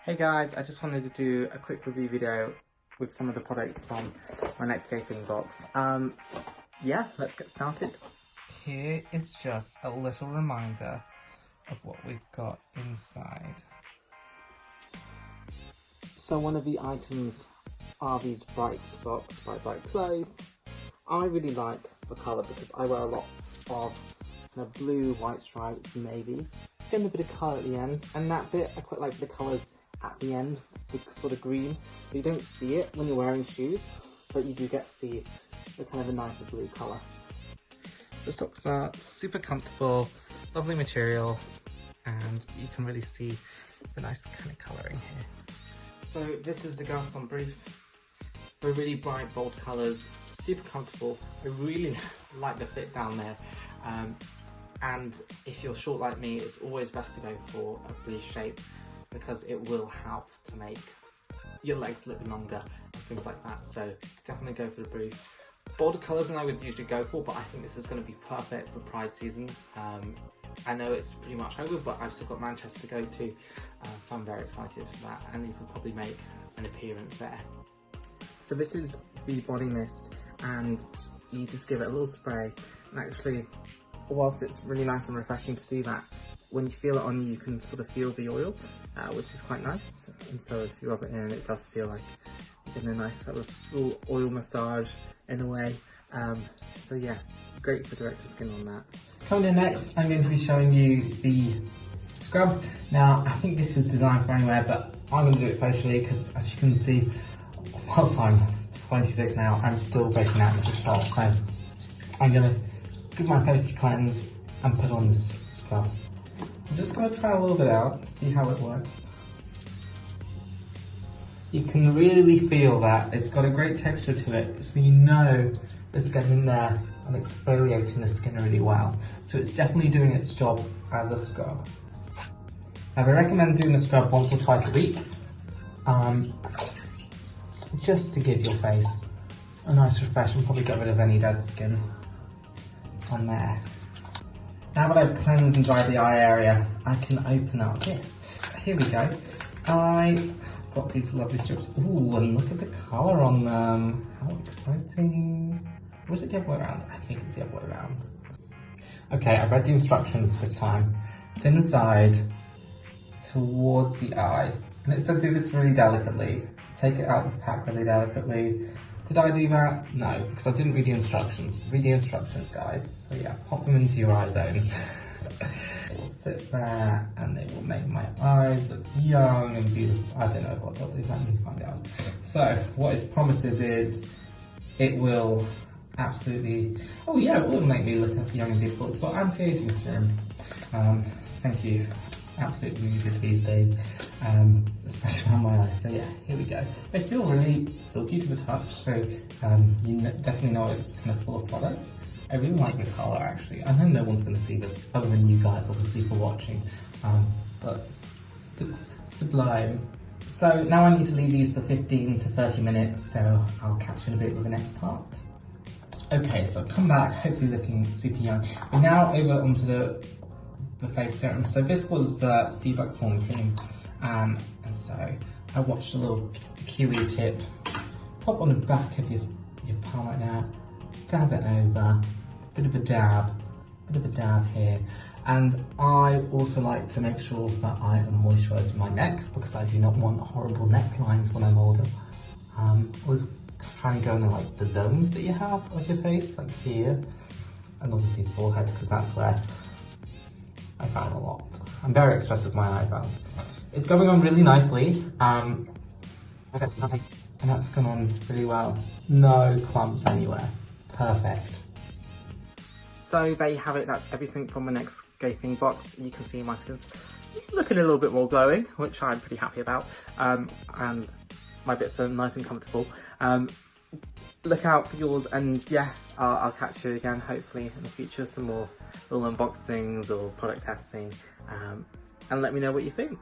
Hey guys, I just wanted to do a quick review video with some of the products from my next gaping box. Yeah, let's get started. Here is just a little reminder of what we've got inside. So one of the items are these Bryt socks by Bryt clothes. I really like the colour because I wear a lot of kind of blue, white stripes, navy. Getting a bit of colour at the end, and that bit I quite like the colours at the end, the sort of green, so you don't see it when you're wearing shoes, but you do get to see the kind of a nicer blue colour. The socks are super comfortable, lovely material, and you can really see the nice kind of colouring here. So this is the GARÇON brief. They're really bright, bold colours, super comfortable. I really like the fit down there. And if you're short like me, it's always best to go for a brief shape because it will help to make your legs look longer and things like that. So definitely go for the brief. Bolder colours than I would usually go for, but I think this is going to be perfect for Pride season. I know it's pretty much over, but I've still got Manchester to go to, so I'm very excited for that, and these will probably make an appearance there. So this is the body mist, and you just give it a little spray, and actually, whilst it's really nice and refreshing to do that, when you feel it on you, you can sort of feel the oil, which is quite nice. And so if you rub it in, it does feel like you're getting a nice sort of little oil massage in a way. So yeah, great for direct to skin on that. Coming in next, I'm going to be showing you the scrub. Now, I think this is designed for anywhere, but I'm going to do it facially because, as you can see, whilst I'm 26 now, I'm still breaking out into spots. So I'm going to give my face a cleanse and put on this scrub. So I'm just going to try a little bit out, see how it works. You can really feel that it's got a great texture to it, so you know it's getting in there and exfoliating the skin really well. So it's definitely doing its job as a scrub. Now, I recommend doing the scrub once or twice a week, just to give your face a nice refresh and probably get rid of any dead skin on there. Now that I've cleansed and dried the eye area, I can open up this. Here we go. I've got these lovely strips. Ooh, and look at the colour on them. How exciting. Or is it the other way around? I think it's the other way around. Okay, I've read the instructions this time. Thin side towards the eye. And it said do this really delicately. Take it out of the pack really delicately. Did I do that? No, because I didn't read the instructions. Read the instructions, guys. So yeah, pop them into your eye zones. It will sit there and they will make my eyes look young and beautiful. I don't know what they'll do, let me find out. So what it promises is it will absolutely, oh yeah, it will make me look young and beautiful. It's got anti-aging serum. Thank you. Absolutely needed these days, especially around my eyes. So yeah, here we go. They feel really silky to the touch, so you definitely know it's kind of full of product. I really like the colour actually. I know no one's going to see this other than you guys, obviously, for watching, but it looks sublime. So now I need to leave these for 15 to 30 minutes, so I'll catch you in a bit with the next part. Okay, so I've come back, hopefully looking super young. We're now over onto the face serum. So this was the Seabuckthorn cream, and so I watched a little QE tip, pop on the back of your palm like that, dab it over, bit of a dab here, and I also like to make sure that I am moisturising my neck because I do not want horrible necklines when I'm older. I was trying to go into like the zones that you have of your face, like here, and obviously forehead because that's where I found a lot. I'm very expressive with my eyebrows. It's going on really nicely, and that's gone on really well. No clumps anywhere. Perfect. So there you have it. That's everything from the next gaping box. You can see my skin's looking a little bit more glowing, which I'm pretty happy about, and my bits are nice and comfortable. Look out for yours, and yeah, I'll catch you again hopefully in the future, some more little unboxings or product testing, and let me know what you think.